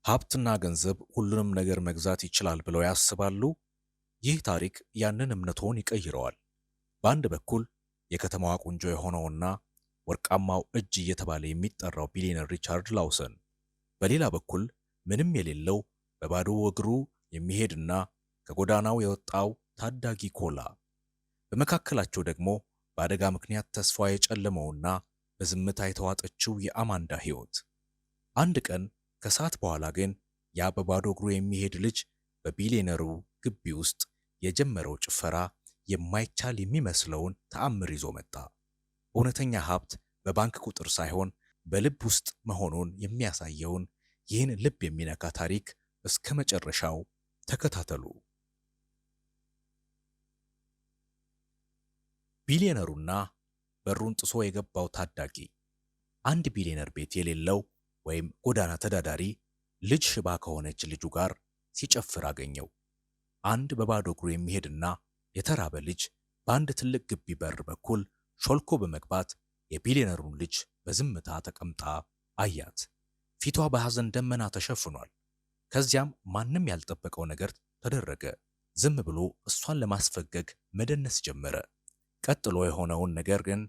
ሀብትና ገንዘብ ሁሉንም ነገር መግዛት ይችላል ብለው ያስባሉ? ይህ ታሪክ ያንን እምነቶን ይቀይረዋል። በአንድ በኩል የከተማዋ ቁንጆ የሆነውና ወርቃማው እጅ እየተባለ የሚጠራው ቢሊዮነር ሪቻርድ ላውሰን፣ በሌላ በኩል ምንም የሌለው በባዶ እግሩ የሚሄድና ከጎዳናው የወጣው ታዳጊ ኮላ። በመካከላቸው ደግሞ በአደጋ ምክንያት ተስፋ የጨለመውና በዝምታ የተዋጠችው የአማንዳ ሕይወት። አንድ ቀን ከሰዓት በኋላ ግን ያ በባዶ እግሩ የሚሄድ ልጅ በቢሊዮነሩ ግቢ ውስጥ የጀመረው ጭፈራ የማይቻል የሚመስለውን ተአምር ይዞ መጣ። እውነተኛ ሀብት በባንክ ቁጥር ሳይሆን በልብ ውስጥ መሆኑን የሚያሳየውን ይህን ልብ የሚነካ ታሪክ እስከ መጨረሻው ተከታተሉ። ቢሊዮነሩና በሩን ጥሶ የገባው ታዳጊ። አንድ ቢሊዮነር ቤት የሌለው ወይም ጎዳና ተዳዳሪ ልጅ ሽባ ከሆነች ልጁ ጋር ሲጨፍር አገኘው። አንድ በባዶ እግሩ የሚሄድና የተራበ ልጅ በአንድ ትልቅ ግቢ በር በኩል ሾልኮ በመግባት የቢሊዮነሩን ልጅ በዝምታ ተቀምጣ አያት። ፊቷ በሐዘን ደመና ተሸፍኗል። ከዚያም ማንም ያልጠበቀው ነገር ተደረገ። ዝም ብሎ እሷን ለማስፈገግ መደነስ ጀመረ። ቀጥሎ የሆነውን ነገር ግን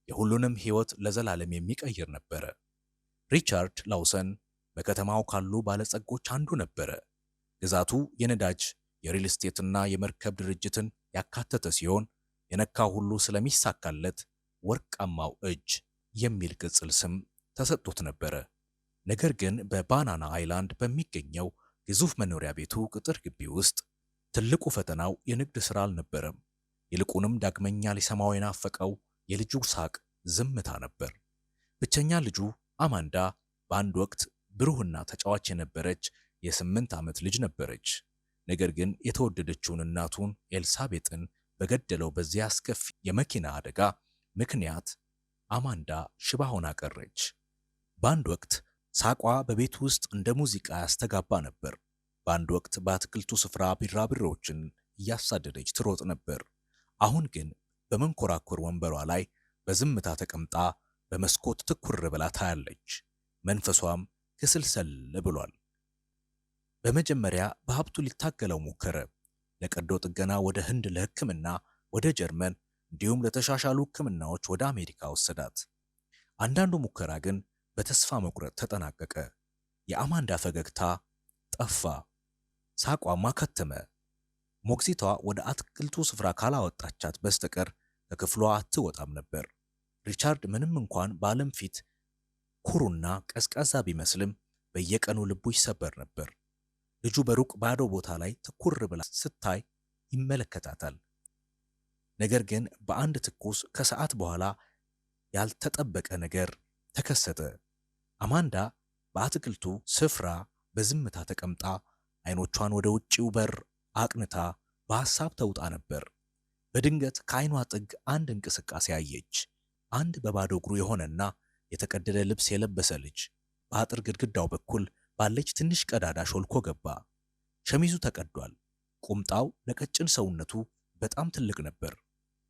የሁሉንም ሕይወት ለዘላለም የሚቀይር ነበረ። ሪቻርድ ላውሰን በከተማው ካሉ ባለጸጎች አንዱ ነበረ። ግዛቱ የነዳጅ የሪል ስቴትና የመርከብ ድርጅትን ያካተተ ሲሆን የነካው ሁሉ ስለሚሳካለት ወርቃማው እጅ የሚል ቅጽል ስም ተሰጥቶት ነበረ። ነገር ግን በባናና አይላንድ በሚገኘው ግዙፍ መኖሪያ ቤቱ ቅጥር ግቢ ውስጥ ትልቁ ፈተናው የንግድ ሥራ አልነበረም። ይልቁንም ዳግመኛ ሊሰማው የናፈቀው የልጁ ሳቅ ዝምታ ነበር። ብቸኛ ልጁ አማንዳ በአንድ ወቅት ብሩህና ተጫዋች የነበረች የ8 ዓመት ልጅ ነበረች። ነገር ግን የተወደደችውን እናቱን ኤልሳቤጥን በገደለው በዚያ አስከፊ የመኪና አደጋ ምክንያት አማንዳ ሽባ ሆና ቀረች። በአንድ ወቅት ሳቋ በቤት ውስጥ እንደ ሙዚቃ ያስተጋባ ነበር። በአንድ ወቅት በአትክልቱ ስፍራ ቢራቢሮዎችን እያሳደደች ትሮጥ ነበር። አሁን ግን በመንኮራኩር ወንበሯ ላይ በዝምታ ተቀምጣ በመስኮት ትኩር ብላ ታያለች። መንፈሷም ክስልሰል ብሏል። በመጀመሪያ በሀብቱ ሊታገለው ሞከረ። ለቀዶ ጥገና ወደ ህንድ፣ ለሕክምና ወደ ጀርመን፣ እንዲሁም ለተሻሻሉ ሕክምናዎች ወደ አሜሪካ ወሰዳት። አንዳንዱ ሙከራ ግን በተስፋ መቁረጥ ተጠናቀቀ። የአማንዳ ፈገግታ ጠፋ፣ ሳቋም አከተመ። ሞግዚቷ ወደ አትክልቱ ስፍራ ካላወጣቻት በስተቀር ከክፍሏ አትወጣም ነበር። ሪቻርድ ምንም እንኳን በዓለም ፊት ኩሩና ቀዝቃዛ ቢመስልም በየቀኑ ልቡ ይሰበር ነበር። ልጁ በሩቅ ባዶ ቦታ ላይ ትኩር ብላ ስታይ ይመለከታታል። ነገር ግን በአንድ ትኩስ ከሰዓት በኋላ ያልተጠበቀ ነገር ተከሰተ። አማንዳ በአትክልቱ ስፍራ በዝምታ ተቀምጣ አይኖቿን ወደ ውጪው በር አቅንታ በሐሳብ ተውጣ ነበር። በድንገት ከዓይኗ ጥግ አንድ እንቅስቃሴ አየች። አንድ በባዶ እግሩ የሆነና የተቀደደ ልብስ የለበሰ ልጅ በአጥር ግድግዳው በኩል ባለች ትንሽ ቀዳዳ ሾልኮ ገባ። ሸሚዙ ተቀዷል። ቁምጣው ለቀጭን ሰውነቱ በጣም ትልቅ ነበር።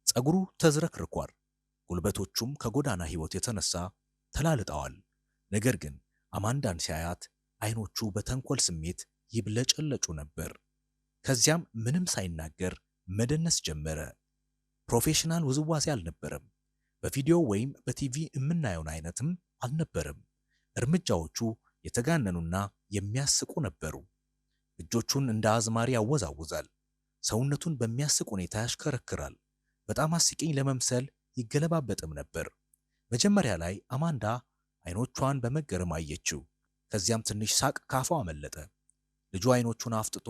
ፀጉሩ ተዝረክርኳል። ጉልበቶቹም ከጎዳና ሕይወት የተነሳ ተላልጠዋል። ነገር ግን አማንዳን ሲያያት አይኖቹ በተንኮል ስሜት ይብለጨለጩ ነበር። ከዚያም ምንም ሳይናገር መደነስ ጀመረ። ፕሮፌሽናል ውዝዋዜ አልነበረም። በቪዲዮ ወይም በቲቪ የምናየውን አይነትም አልነበረም። እርምጃዎቹ የተጋነኑና የሚያስቁ ነበሩ። እጆቹን እንደ አዝማሪ ያወዛውዛል። ሰውነቱን በሚያስቅ ሁኔታ ያሽከረክራል። በጣም አስቂኝ ለመምሰል ይገለባበጥም ነበር። መጀመሪያ ላይ አማንዳ አይኖቿን በመገረም አየችው። ከዚያም ትንሽ ሳቅ ካፏ አመለጠ። ልጁ አይኖቹን አፍጥጦ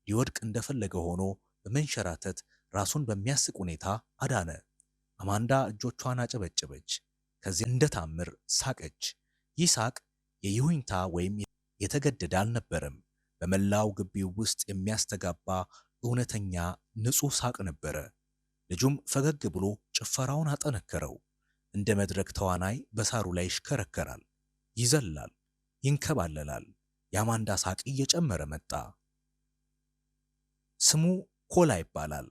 ሊወድቅ እንደፈለገ ሆኖ በመንሸራተት ራሱን በሚያስቅ ሁኔታ አዳነ። አማንዳ እጆቿን አጨበጨበች። ከዚያ እንደ ታምር ሳቀች። ይህ ሳቅ የይሁኝታ ወይም የተገደደ አልነበረም። በመላው ግቢው ውስጥ የሚያስተጋባ እውነተኛ ንጹሕ ሳቅ ነበረ። ልጁም ፈገግ ብሎ ጭፈራውን አጠነከረው። እንደ መድረክ ተዋናይ በሳሩ ላይ ይሽከረከራል፣ ይዘላል፣ ይንከባለላል። የአማንዳ ሳቅ እየጨመረ መጣ። ስሙ ኮላ ይባላል።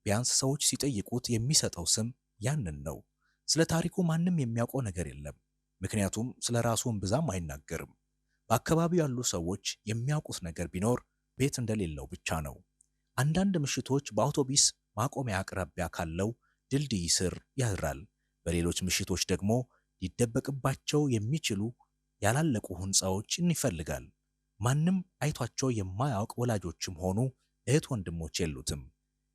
ቢያንስ ሰዎች ሲጠይቁት የሚሰጠው ስም ያንን ነው። ስለ ታሪኩ ማንም የሚያውቀው ነገር የለም፣ ምክንያቱም ስለ ራሱ እምብዛም አይናገርም። በአካባቢው ያሉ ሰዎች የሚያውቁት ነገር ቢኖር ቤት እንደሌለው ብቻ ነው። አንዳንድ ምሽቶች በአውቶቡስ ማቆሚያ አቅራቢያ ካለው ድልድይ ስር ያድራል። በሌሎች ምሽቶች ደግሞ ሊደበቅባቸው የሚችሉ ያላለቁ ሕንፃዎችን ይፈልጋል። ማንም አይቷቸው የማያውቅ ወላጆችም ሆኑ እህት ወንድሞች የሉትም።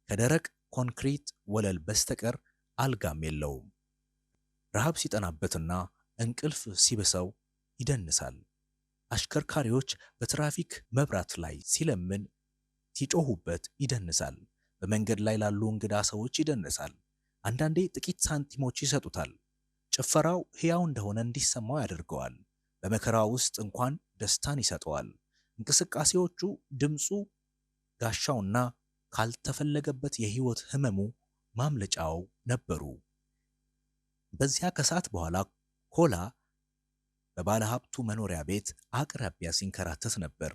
ከደረቅ ኮንክሪት ወለል በስተቀር አልጋም የለውም። ረሃብ ሲጠናበትና እንቅልፍ ሲብሰው ይደንሳል። አሽከርካሪዎች በትራፊክ መብራት ላይ ሲለምን ሲጮሁበት ይደንሳል። በመንገድ ላይ ላሉ እንግዳ ሰዎች ይደንሳል። አንዳንዴ ጥቂት ሳንቲሞች ይሰጡታል። ጭፈራው ሕያው እንደሆነ እንዲሰማው ያደርገዋል። በመከራ ውስጥ እንኳን ደስታን ይሰጠዋል። እንቅስቃሴዎቹ፣ ድምፁ፣ ጋሻውና ካልተፈለገበት የህይወት ህመሙ ማምለጫው ነበሩ። በዚያ ከሰዓት በኋላ ኮላ በባለ ሀብቱ መኖሪያ ቤት አቅራቢያ ሲንከራተት ነበር።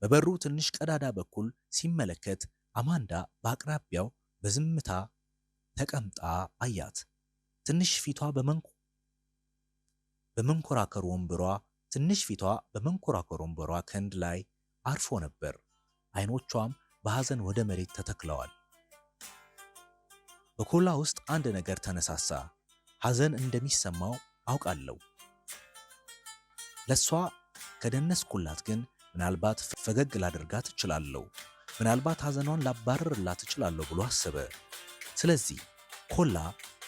በበሩ ትንሽ ቀዳዳ በኩል ሲመለከት አማንዳ በአቅራቢያው በዝምታ ተቀምጣ አያት። ትንሽ ፊቷ በመንኮራከር ወንበሯ ክንድ ላይ አርፎ ነበር። አይኖቿም በሐዘን ወደ መሬት ተተክለዋል። በኮላ ውስጥ አንድ ነገር ተነሳሳ። ሐዘን እንደሚሰማው አውቃለሁ። ለሷ ከደነስኩላት ግን ምናልባት ፈገግ ላደርጋት እችላለሁ፣ ምናልባት ሐዘኗን ላባረርላት እችላለሁ ብሎ አሰበ። ስለዚህ ኮላ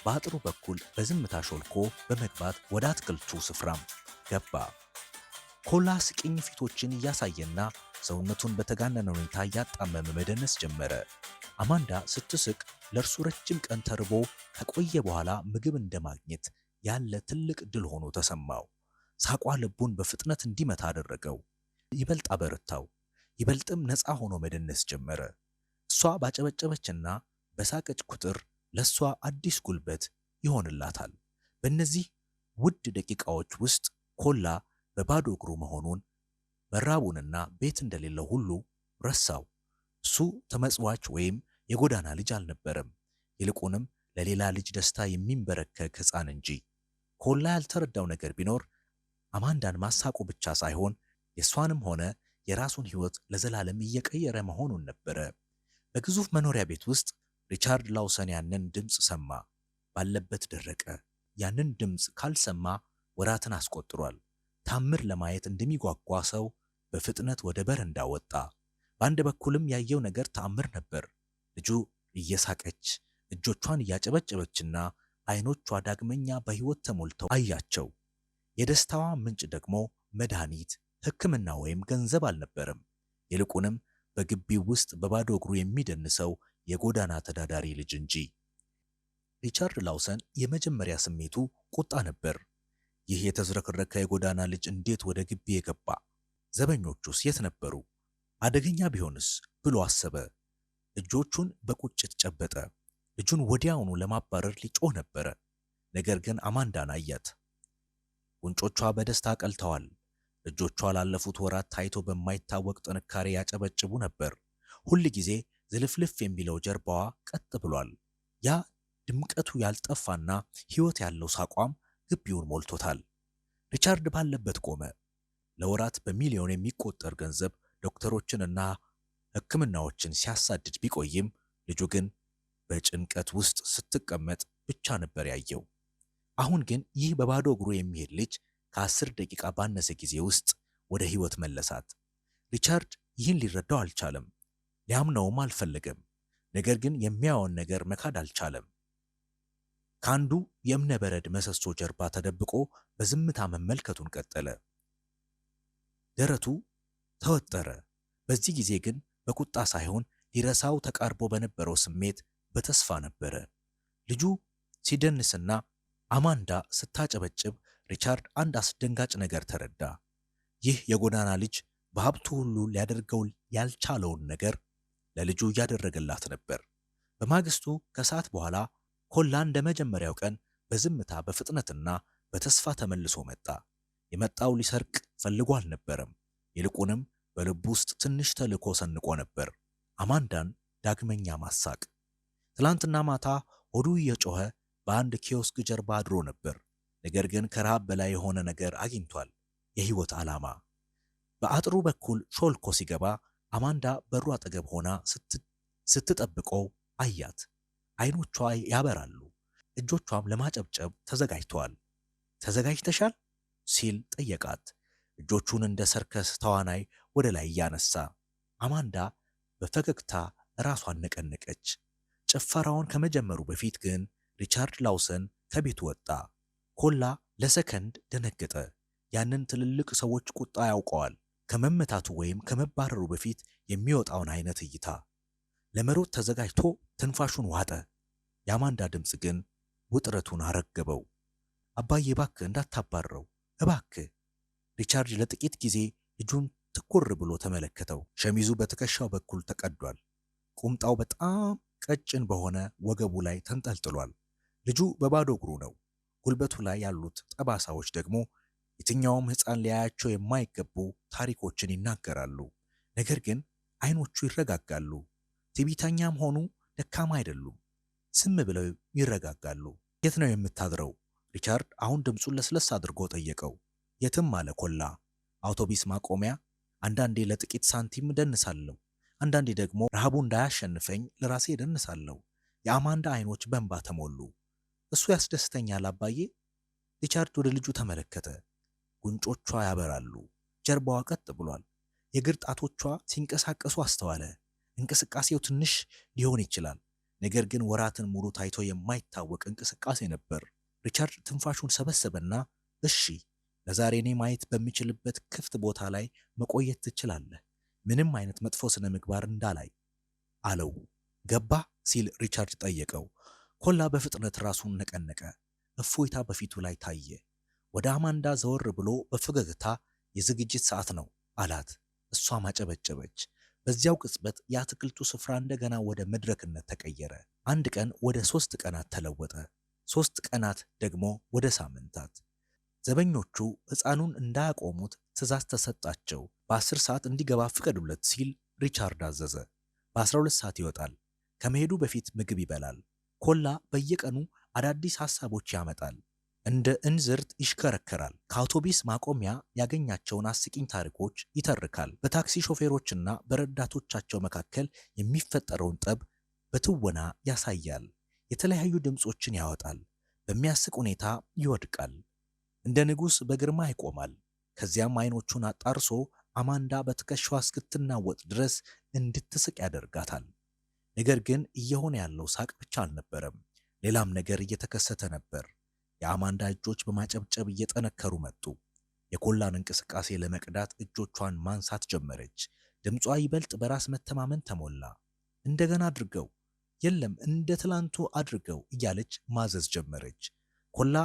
በአጥሩ በኩል በዝምታ ሾልኮ በመግባት ወደ አትክልቱ ስፍራም ገባ። ኮላ ስቂኝ ፊቶችን እያሳየና ሰውነቱን በተጋነነ ሁኔታ እያጣመመ መደነስ ጀመረ። አማንዳ ስትስቅ ለእርሱ ረጅም ቀን ተርቦ ከቆየ በኋላ ምግብ እንደማግኘት ያለ ትልቅ ድል ሆኖ ተሰማው። ሳቋ ልቡን በፍጥነት እንዲመታ አደረገው። ይበልጥ አበረታው። ይበልጥም ነፃ ሆኖ መደነስ ጀመረ። እሷ ባጨበጨበችና በሳቀች ቁጥር ለእሷ አዲስ ጉልበት ይሆንላታል። በእነዚህ ውድ ደቂቃዎች ውስጥ ኮላ በባዶ እግሩ መሆኑን መራቡንና ቤት እንደሌለው ሁሉ ረሳው። እሱ ተመጽዋች ወይም የጎዳና ልጅ አልነበረም። ይልቁንም ለሌላ ልጅ ደስታ የሚንበረከክ ሕፃን እንጂ። ኮላ ያልተረዳው ነገር ቢኖር አማንዳን ማሳቁ ብቻ ሳይሆን የእሷንም ሆነ የራሱን ሕይወት ለዘላለም እየቀየረ መሆኑን ነበረ። በግዙፍ መኖሪያ ቤት ውስጥ ሪቻርድ ላውሰን ያንን ድምፅ ሰማ። ባለበት ደረቀ። ያንን ድምፅ ካልሰማ ወራትን አስቆጥሯል። ታምር ለማየት እንደሚጓጓ ሰው በፍጥነት ወደ በረንዳ ወጣ። በአንድ በኩልም ያየው ነገር ተአምር ነበር። ልጁ እየሳቀች እጆቿን እያጨበጨበችና አይኖቿ ዳግመኛ በሕይወት ተሞልተው አያቸው። የደስታዋ ምንጭ ደግሞ መድኃኒት፣ ሕክምና ወይም ገንዘብ አልነበረም። ይልቁንም በግቢው ውስጥ በባዶ እግሩ የሚደንሰው የጎዳና ተዳዳሪ ልጅ እንጂ። ሪቻርድ ላውሰን የመጀመሪያ ስሜቱ ቁጣ ነበር። ይህ የተዝረከረከ የጎዳና ልጅ እንዴት ወደ ግቢ የገባ? ዘበኞቹስ የት ነበሩ? አደገኛ ቢሆንስ ብሎ አሰበ። እጆቹን በቁጭት ጨበጠ። ልጁን ወዲያውኑ ለማባረር ሊጮህ ነበረ። ነገር ግን አማንዳን አያት። ጉንጮቿ በደስታ ቀልተዋል። እጆቿ ላለፉት ወራት ታይቶ በማይታወቅ ጥንካሬ ያጨበጭቡ ነበር። ሁል ጊዜ ዝልፍልፍ የሚለው ጀርባዋ ቀጥ ብሏል። ያ ድምቀቱ ያልጠፋና ሕይወት ያለው ሳቋም ግቢውን ሞልቶታል። ሪቻርድ ባለበት ቆመ። ለወራት በሚሊዮን የሚቆጠር ገንዘብ ዶክተሮችንና ሕክምናዎችን ሲያሳድድ ቢቆይም ልጁ ግን በጭንቀት ውስጥ ስትቀመጥ ብቻ ነበር ያየው። አሁን ግን ይህ በባዶ እግሩ የሚሄድ ልጅ ከ10 ደቂቃ ባነሰ ጊዜ ውስጥ ወደ ሕይወት መለሳት። ሪቻርድ ይህን ሊረዳው አልቻለም፣ ሊያምነውም አልፈለገም። ነገር ግን የሚያየውን ነገር መካድ አልቻለም። ከአንዱ የእብነ በረድ ምሰሶ ጀርባ ተደብቆ በዝምታ መመልከቱን ቀጠለ። ደረቱ ተወጠረ። በዚህ ጊዜ ግን በቁጣ ሳይሆን ሊረሳው ተቃርቦ በነበረው ስሜት በተስፋ ነበረ። ልጁ ሲደንስና አማንዳ ስታጨበጭብ ሪቻርድ አንድ አስደንጋጭ ነገር ተረዳ። ይህ የጎዳና ልጅ በሀብቱ ሁሉ ሊያደርገው ያልቻለውን ነገር ለልጁ እያደረገላት ነበር። በማግስቱ ከሰዓት በኋላ ኮላ እንደ መጀመሪያው ቀን በዝምታ በፍጥነትና በተስፋ ተመልሶ መጣ። የመጣው ሊሰርቅ ፈልጎ አልነበረም። ይልቁንም በልቡ ውስጥ ትንሽ ተልዕኮ ሰንቆ ነበር፣ አማንዳን ዳግመኛ ማሳቅ። ትላንትና ማታ ሆዱ እየጮኸ በአንድ ኪዮስክ ጀርባ አድሮ ነበር። ነገር ግን ከረሃብ በላይ የሆነ ነገር አግኝቷል፣ የሕይወት ዓላማ። በአጥሩ በኩል ሾልኮ ሲገባ አማንዳ በሩ አጠገብ ሆና ስትጠብቀው አያት። አይኖቿ ያበራሉ፣ እጆቿም ለማጨብጨብ ተዘጋጅተዋል። ተዘጋጅተሻል? ሲል ጠየቃት፣ እጆቹን እንደ ሰርከስ ተዋናይ ወደ ላይ እያነሳ። አማንዳ በፈገግታ ራሷን ነቀነቀች። ጭፈራውን ከመጀመሩ በፊት ግን ሪቻርድ ላውሰን ከቤቱ ወጣ። ኮላ ለሰከንድ ደነገጠ። ያንን ትልልቅ ሰዎች ቁጣ ያውቀዋል፣ ከመመታቱ ወይም ከመባረሩ በፊት የሚወጣውን አይነት እይታ። ለመሮጥ ተዘጋጅቶ ትንፋሹን ዋጠ። የአማንዳ ድምፅ ግን ውጥረቱን አረገበው። አባዬ እባክህ እንዳታባረው እባክህ። ሪቻርድ ለጥቂት ጊዜ ልጁን ትኩር ብሎ ተመለከተው። ሸሚዙ በትከሻው በኩል ተቀዷል። ቁምጣው በጣም ቀጭን በሆነ ወገቡ ላይ ተንጠልጥሏል። ልጁ በባዶ እግሩ ነው። ጉልበቱ ላይ ያሉት ጠባሳዎች ደግሞ የትኛውም ሕፃን ሊያያቸው የማይገቡ ታሪኮችን ይናገራሉ። ነገር ግን አይኖቹ ይረጋጋሉ። ትዕቢተኛም ሆኑ ደካማ አይደሉም። ዝም ብለው ይረጋጋሉ። የት ነው የምታድረው? ሪቻርድ አሁን ድምፁን ለስለስ አድርጎ ጠየቀው። የትም አለ ኮላ። አውቶቢስ ማቆሚያ። አንዳንዴ ለጥቂት ሳንቲም እደንሳለሁ፣ አንዳንዴ ደግሞ ረሃቡ እንዳያሸንፈኝ ለራሴ እደንሳለሁ። የአማንዳ አይኖች በእንባ ተሞሉ። እሱ ያስደስተኛል አባዬ። ሪቻርድ ወደ ልጁ ተመለከተ። ጉንጮቿ ያበራሉ። ጀርባዋ ቀጥ ብሏል። የእግር ጣቶቿ ሲንቀሳቀሱ አስተዋለ። እንቅስቃሴው ትንሽ ሊሆን ይችላል፣ ነገር ግን ወራትን ሙሉ ታይቶ የማይታወቅ እንቅስቃሴ ነበር። ሪቻርድ ትንፋሹን ሰበሰበና እሺ፣ ለዛሬ እኔ ማየት በሚችልበት ክፍት ቦታ ላይ መቆየት ትችላለህ፣ ምንም አይነት መጥፎ ስነ ምግባር እንዳላይ አለው። ገባ ሲል ሪቻርድ ጠየቀው። ኮላ በፍጥነት ራሱን ነቀነቀ። እፎይታ በፊቱ ላይ ታየ። ወደ አማንዳ ዘወር ብሎ በፈገግታ የዝግጅት ሰዓት ነው አላት። እሷም አጨበጨበች። በዚያው ቅጽበት የአትክልቱ ስፍራ እንደገና ወደ መድረክነት ተቀየረ። አንድ ቀን ወደ 3 ቀናት ተለወጠ። 3 ቀናት ደግሞ ወደ ሳምንታት። ዘበኞቹ ሕፃኑን እንዳያቆሙት ትዕዛዝ ተሰጣቸው። በ10 ሰዓት እንዲገባ ፍቀዱለት ሲል ሪቻርድ አዘዘ። በ12 ሰዓት ይወጣል። ከመሄዱ በፊት ምግብ ይበላል። ኮላ በየቀኑ አዳዲስ ሐሳቦች ያመጣል። እንደ እንዝርት ይሽከረከራል። ከአውቶቢስ ማቆሚያ ያገኛቸውን አስቂኝ ታሪኮች ይተርካል። በታክሲ ሾፌሮችና በረዳቶቻቸው መካከል የሚፈጠረውን ጠብ በትወና ያሳያል። የተለያዩ ድምፆችን ያወጣል። በሚያስቅ ሁኔታ ይወድቃል። እንደ ንጉሥ በግርማ ይቆማል። ከዚያም አይኖቹን አጣርሶ አማንዳ በትከሻዋ እስክትናወጥ ድረስ እንድትስቅ ያደርጋታል። ነገር ግን እየሆነ ያለው ሳቅ ብቻ አልነበረም። ሌላም ነገር እየተከሰተ ነበር። የአማንዳ እጆች በማጨብጨብ እየጠነከሩ መጡ። የኮላን እንቅስቃሴ ለመቅዳት እጆቿን ማንሳት ጀመረች። ድምጿ ይበልጥ በራስ መተማመን ተሞላ። እንደገና አድርገው፣ የለም እንደ ትላንቱ አድርገው እያለች ማዘዝ ጀመረች። ኮላ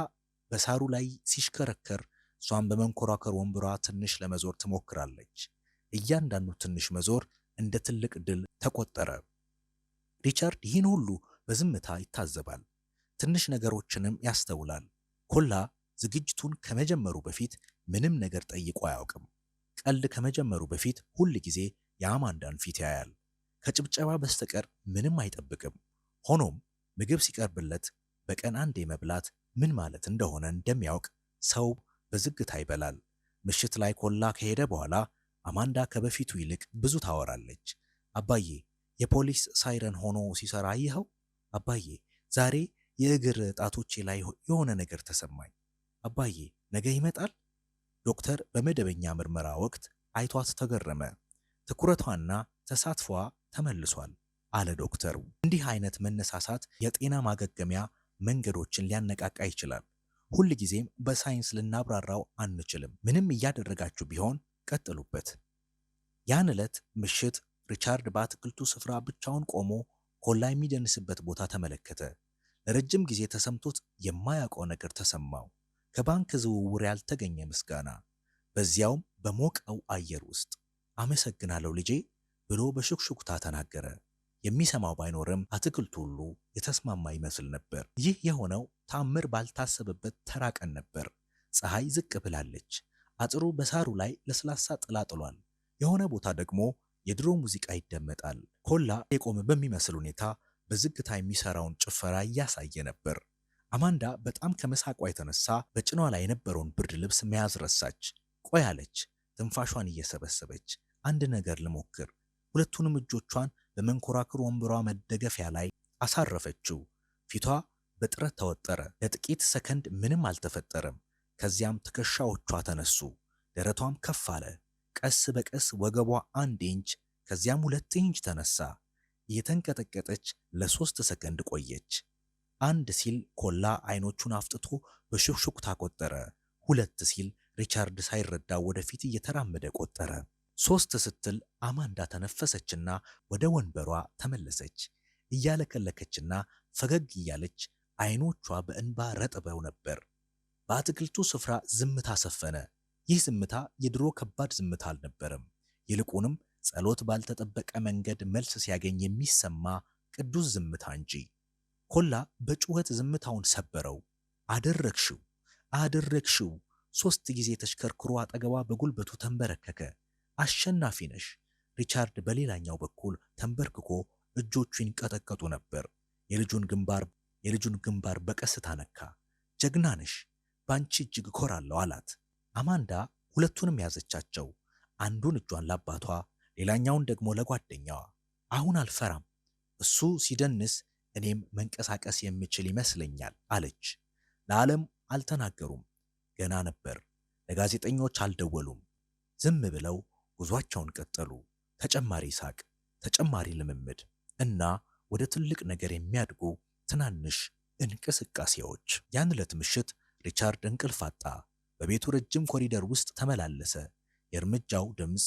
በሳሩ ላይ ሲሽከረከር፣ እሷን በመንኮራከር ወንበሯ ትንሽ ለመዞር ትሞክራለች። እያንዳንዱ ትንሽ መዞር እንደ ትልቅ ድል ተቆጠረ። ሪቻርድ ይህን ሁሉ በዝምታ ይታዘባል። ትንሽ ነገሮችንም ያስተውላል። ኮላ ዝግጅቱን ከመጀመሩ በፊት ምንም ነገር ጠይቆ አያውቅም። ቀልድ ከመጀመሩ በፊት ሁል ጊዜ የአማንዳን ፊት ያያል። ከጭብጨባ በስተቀር ምንም አይጠብቅም። ሆኖም ምግብ ሲቀርብለት በቀን አንዴ መብላት ምን ማለት እንደሆነ እንደሚያውቅ ሰው በዝግታ ይበላል። ምሽት ላይ ኮላ ከሄደ በኋላ አማንዳ ከበፊቱ ይልቅ ብዙ ታወራለች። አባዬ፣ የፖሊስ ሳይረን ሆኖ ሲሰራ አየኸው? አባዬ፣ ዛሬ የእግር ጣቶቼ ላይ የሆነ ነገር ተሰማኝ። አባዬ፣ ነገ ይመጣል? ዶክተር በመደበኛ ምርመራ ወቅት አይቷት ተገረመ። ትኩረቷና ተሳትፏ ተመልሷል አለ ዶክተሩ። እንዲህ አይነት መነሳሳት የጤና ማገገሚያ መንገዶችን ሊያነቃቃ ይችላል። ሁል ጊዜም በሳይንስ ልናብራራው አንችልም። ምንም እያደረጋችሁ ቢሆን ቀጥሉበት። ያን ዕለት ምሽት ሪቻርድ በአትክልቱ ስፍራ ብቻውን ቆሞ ኮላ የሚደንስበት ቦታ ተመለከተ። ለረጅም ጊዜ ተሰምቶት የማያውቀው ነገር ተሰማው። ከባንክ ዝውውር ያልተገኘ ምስጋና፣ በዚያውም በሞቀው አየር ውስጥ። አመሰግናለሁ ልጄ ብሎ በሹክሹክታ ተናገረ። የሚሰማው ባይኖርም አትክልቱ ሁሉ የተስማማ ይመስል ነበር። ይህ የሆነው ታምር ባልታሰበበት ተራ ቀን ነበር። ፀሐይ ዝቅ ብላለች። አጥሩ በሳሩ ላይ ለስላሳ ጥላ ጥሏል። የሆነ ቦታ ደግሞ የድሮ ሙዚቃ ይደመጣል። ኮላ የቆመ በሚመስል ሁኔታ በዝግታ የሚሰራውን ጭፈራ እያሳየ ነበር። አማንዳ በጣም ከመሳቋ የተነሳ በጭኗ ላይ የነበረውን ብርድ ልብስ መያዝ ረሳች። ቆይ አለች። ትንፋሿን እየሰበሰበች አንድ ነገር ልሞክር። ሁለቱንም እጆቿን በመንኮራኩር ወንበሯ መደገፊያ ላይ አሳረፈችው። ፊቷ በጥረት ተወጠረ። ለጥቂት ሰከንድ ምንም አልተፈጠረም። ከዚያም ትከሻዎቿ ተነሱ፣ ደረቷም ከፍ አለ። ቀስ በቀስ ወገቧ 1 ኢንች ከዚያም 2 ኢንች ተነሳ። እየተንቀጠቀጠች ለ3 ሰከንድ ቆየች። 1 ሲል ኮላ አይኖቹን አፍጥቶ በሹክሹክታ ቆጠረ። 2 ሲል ሪቻርድ ሳይረዳው ወደፊት እየተራመደ ቆጠረ። 3 ስትል አማንዳ ተነፈሰችና ወደ ወንበሯ ተመለሰች። እያለከለከችና ፈገግ እያለች አይኖቿ በእንባ ረጥበው ነበር። በአትክልቱ ስፍራ ዝምታ ሰፈነ። ይህ ዝምታ የድሮ ከባድ ዝምታ አልነበረም። ይልቁንም ጸሎት ባልተጠበቀ መንገድ መልስ ሲያገኝ የሚሰማ ቅዱስ ዝምታ እንጂ። ኮላ በጩኸት ዝምታውን ሰበረው። አደረግሽው! አደረግሽው! 3 ጊዜ ተሽከርክሮ አጠገቧ በጉልበቱ ተንበረከከ። አሸናፊ ነሽ! ሪቻርድ በሌላኛው በኩል ተንበርክኮ እጆቹ ይንቀጠቀጡ ነበር። የልጁን ግንባር በቀስታ ነካ። ጀግና ነሽ! ባንቺ እጅግ እኮራለሁ አላት። አማንዳ ሁለቱንም ያዘቻቸው። አንዱን እጇን ለአባቷ፣ ሌላኛውን ደግሞ ለጓደኛዋ። አሁን አልፈራም። እሱ ሲደንስ እኔም መንቀሳቀስ የምችል ይመስለኛል አለች። ለዓለም አልተናገሩም። ገና ነበር። ለጋዜጠኞች አልደወሉም። ዝም ብለው ጉዟቸውን ቀጠሉ። ተጨማሪ ሳቅ፣ ተጨማሪ ልምምድ እና ወደ ትልቅ ነገር የሚያድጉ ትናንሽ እንቅስቃሴዎች። ያን ዕለት ምሽት ሪቻርድ እንቅልፍ አጣ። በቤቱ ረጅም ኮሪደር ውስጥ ተመላለሰ። የእርምጃው ድምፅ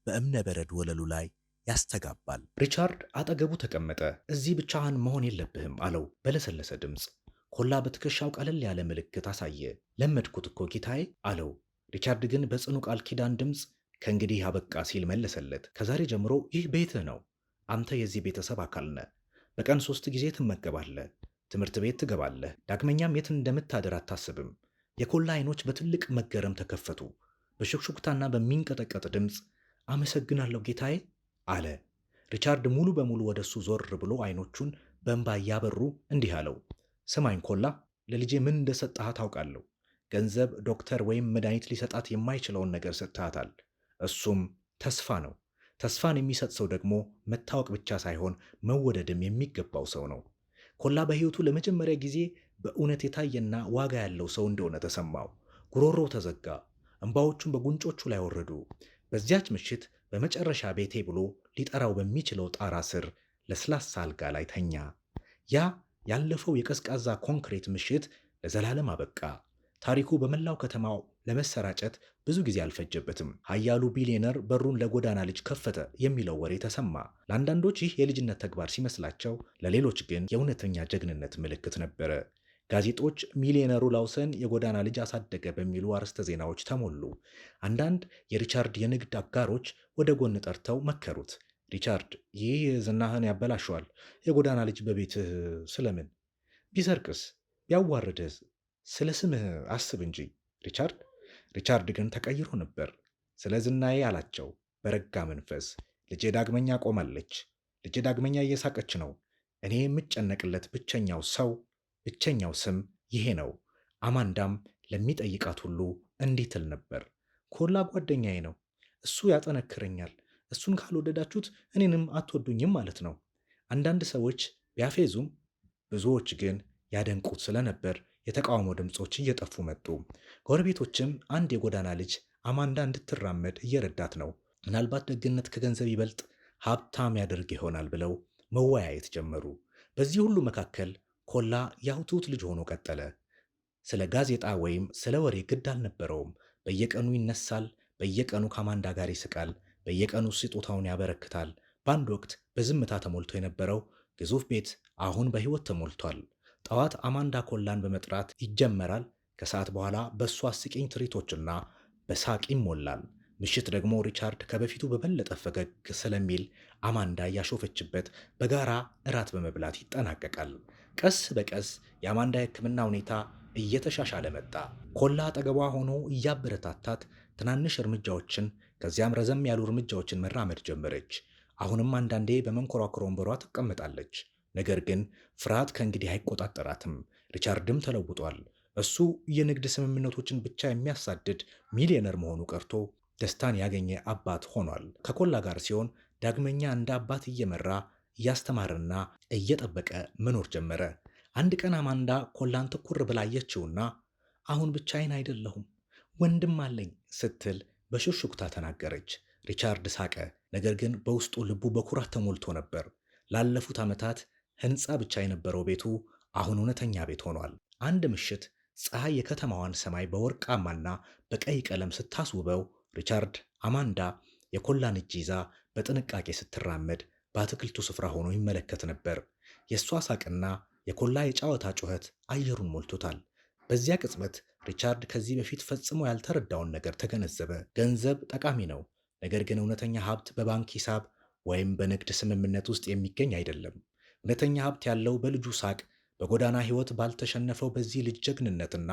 በእብነ በረድ ወለሉ ላይ ያስተጋባል። ሪቻርድ አጠገቡ ተቀመጠ። እዚህ ብቻህን መሆን የለብህም አለው በለሰለሰ ድምፅ። ኮላ በትከሻው ቀለል ያለ ምልክት አሳየ። ለመድኩት እኮ ጌታዬ አለው። ሪቻርድ ግን በጽኑ ቃል ኪዳን ድምፅ ከእንግዲህ አበቃ ሲል መለሰለት። ከዛሬ ጀምሮ ይህ ቤትህ ነው። አንተ የዚህ ቤተሰብ አካል ነህ። በቀን 3 ጊዜ ትመገባለህ። ትምህርት ቤት ትገባለህ። ዳግመኛም የት እንደምታደር አታስብም። የኮላ አይኖች በትልቅ መገረም ተከፈቱ። በሹክሹክታና በሚንቀጠቀጥ ድምፅ አመሰግናለሁ ጌታዬ አለ። ሪቻርድ ሙሉ በሙሉ ወደሱ ዞር ብሎ አይኖቹን በእንባ እያበሩ እንዲህ አለው። ስማኝ ኮላ፣ ለልጄ ምን እንደሰጠሃት ታውቃለሁ። ገንዘብ፣ ዶክተር ወይም መድኃኒት ሊሰጣት የማይችለውን ነገር ሰጥሃታል። እሱም ተስፋ ነው። ተስፋን የሚሰጥ ሰው ደግሞ መታወቅ ብቻ ሳይሆን መወደድም የሚገባው ሰው ነው። ኮላ በሕይወቱ ለመጀመሪያ ጊዜ በእውነት የታየና ዋጋ ያለው ሰው እንደሆነ ተሰማው። ጉሮሮው ተዘጋ። እንባዎቹን በጉንጮቹ ላይ ወረዱ። በዚያች ምሽት በመጨረሻ ቤቴ ብሎ ሊጠራው በሚችለው ጣራ ስር ለስላሳ አልጋ ላይ ተኛ። ያ ያለፈው የቀዝቃዛ ኮንክሪት ምሽት ለዘላለም አበቃ። ታሪኩ በመላው ከተማው ለመሰራጨት ብዙ ጊዜ አልፈጀበትም። ኃያሉ ቢሊዮነር በሩን ለጎዳና ልጅ ከፈተ የሚለው ወሬ ተሰማ። ለአንዳንዶች ይህ የልጅነት ተግባር ሲመስላቸው፣ ለሌሎች ግን የእውነተኛ ጀግንነት ምልክት ነበረ። ጋዜጦች ሚሊዮነሩ ላውሰን የጎዳና ልጅ አሳደገ በሚሉ አርዕስተ ዜናዎች ተሞሉ። አንዳንድ የሪቻርድ የንግድ አጋሮች ወደ ጎን ጠርተው መከሩት። ሪቻርድ፣ ይህ ዝናህን ያበላሸዋል። የጎዳና ልጅ በቤትህ ስለምን? ቢሰርቅስ? ቢያዋርድህስ? ስለ ስምህ አስብ እንጂ ሪቻርድ። ሪቻርድ ግን ተቀይሮ ነበር። ስለ ዝናዬ አላቸው በረጋ መንፈስ። ልጄ ዳግመኛ ቆማለች። ልጄ ዳግመኛ እየሳቀች ነው። እኔ የምጨነቅለት ብቸኛው ሰው፣ ብቸኛው ስም ይሄ ነው። አማንዳም ለሚጠይቃት ሁሉ እንዲህ ትል ነበር። ኮላ ጓደኛዬ ነው። እሱ ያጠነክረኛል። እሱን ካልወደዳችሁት እኔንም አትወዱኝም ማለት ነው። አንዳንድ ሰዎች ቢያፌዙም ብዙዎች ግን ያደንቁት ስለነበር የተቃውሞ ድምፆች እየጠፉ መጡ። ጎረቤቶችም አንድ የጎዳና ልጅ አማንዳ እንድትራመድ እየረዳት ነው፣ ምናልባት ደግነት ከገንዘብ ይበልጥ ሀብታም ያደርግ ይሆናል ብለው መወያየት ጀመሩ። በዚህ ሁሉ መካከል ኮላ ያው ትሁት ልጅ ሆኖ ቀጠለ። ስለ ጋዜጣ ወይም ስለ ወሬ ግድ አልነበረውም። በየቀኑ ይነሳል፣ በየቀኑ ከአማንዳ ጋር ይስቃል፣ በየቀኑ ስጦታውን ያበረክታል። በአንድ ወቅት በዝምታ ተሞልቶ የነበረው ግዙፍ ቤት አሁን በሕይወት ተሞልቷል። ጠዋት አማንዳ ኮላን በመጥራት ይጀመራል። ከሰዓት በኋላ በእሱ አስቂኝ ትርኢቶችና በሳቅ ይሞላል። ምሽት ደግሞ ሪቻርድ ከበፊቱ በበለጠ ፈገግ ስለሚል አማንዳ እያሾፈችበት በጋራ እራት በመብላት ይጠናቀቃል። ቀስ በቀስ የአማንዳ የሕክምና ሁኔታ እየተሻሻለ መጣ። ኮላ አጠገቧ ሆኖ እያበረታታት ትናንሽ እርምጃዎችን ከዚያም ረዘም ያሉ እርምጃዎችን መራመድ ጀመረች። አሁንም አንዳንዴ በመንኮራኩር ወንበሯ ትቀመጣለች። ነገር ግን ፍርሃት ከእንግዲህ አይቆጣጠራትም። ሪቻርድም ተለውጧል። እሱ የንግድ ስምምነቶችን ብቻ የሚያሳድድ ሚሊዮነር መሆኑ ቀርቶ ደስታን ያገኘ አባት ሆኗል። ከኮላ ጋር ሲሆን ዳግመኛ እንደ አባት እየመራ እያስተማረና እየጠበቀ መኖር ጀመረ። አንድ ቀን አማንዳ ኮላን ትኩር ብላ አየችውና አሁን ብቻዬን አይደለሁም ወንድም አለኝ ስትል በሹክሹክታ ተናገረች። ሪቻርድ ሳቀ። ነገር ግን በውስጡ ልቡ በኩራት ተሞልቶ ነበር። ላለፉት ዓመታት ሕንፃ ብቻ የነበረው ቤቱ አሁን እውነተኛ ቤት ሆኗል። አንድ ምሽት ፀሐይ የከተማዋን ሰማይ በወርቃማና በቀይ ቀለም ስታስውበው ሪቻርድ አማንዳ የኮላን እጅ ይዛ በጥንቃቄ ስትራመድ በአትክልቱ ስፍራ ሆኖ ይመለከት ነበር። የእሷ ሳቅና የኮላ የጨዋታ ጩኸት አየሩን ሞልቶታል። በዚያ ቅጽበት ሪቻርድ ከዚህ በፊት ፈጽሞ ያልተረዳውን ነገር ተገነዘበ። ገንዘብ ጠቃሚ ነው፣ ነገር ግን እውነተኛ ሀብት በባንክ ሂሳብ ወይም በንግድ ስምምነት ውስጥ የሚገኝ አይደለም። እውነተኛ ሀብት ያለው በልጁ ሳቅ፣ በጎዳና ሕይወት ባልተሸነፈው በዚህ ልጅ ጀግንነትና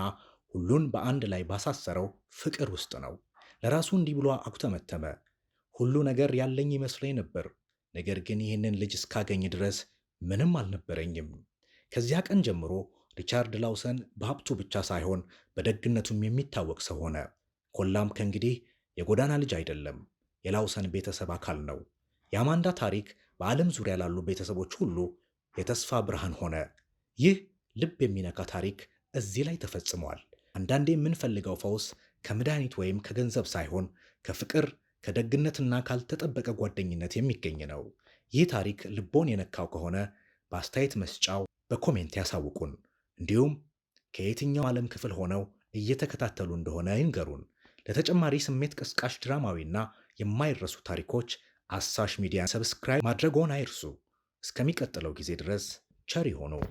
ሁሉን በአንድ ላይ ባሳሰረው ፍቅር ውስጥ ነው። ለራሱ እንዲህ ብሎ አኩተመተመ። ሁሉ ነገር ያለኝ ይመስለኝ ነበር፣ ነገር ግን ይህንን ልጅ እስካገኝ ድረስ ምንም አልነበረኝም። ከዚያ ቀን ጀምሮ ሪቻርድ ላውሰን በሀብቱ ብቻ ሳይሆን በደግነቱም የሚታወቅ ሰው ሆነ። ኮላም ከእንግዲህ የጎዳና ልጅ አይደለም፣ የላውሰን ቤተሰብ አካል ነው። የአማንዳ ታሪክ በዓለም ዙሪያ ላሉ ቤተሰቦች ሁሉ የተስፋ ብርሃን ሆነ። ይህ ልብ የሚነካ ታሪክ እዚህ ላይ ተፈጽሟል። አንዳንዴ የምንፈልገው ፈውስ ከመድኃኒት ወይም ከገንዘብ ሳይሆን ከፍቅር፣ ከደግነትና ካልተጠበቀ ጓደኝነት የሚገኝ ነው። ይህ ታሪክ ልቦን የነካው ከሆነ በአስተያየት መስጫው በኮሜንት ያሳውቁን። እንዲሁም ከየትኛው ዓለም ክፍል ሆነው እየተከታተሉ እንደሆነ ይንገሩን። ለተጨማሪ ስሜት ቀስቃሽ ድራማዊና የማይረሱ ታሪኮች አሳሽ ሚዲያን ሰብስክራይብ ማድረግዎን አይርሱ። እስከሚቀጥለው ጊዜ ድረስ ቸር ይሁኑ።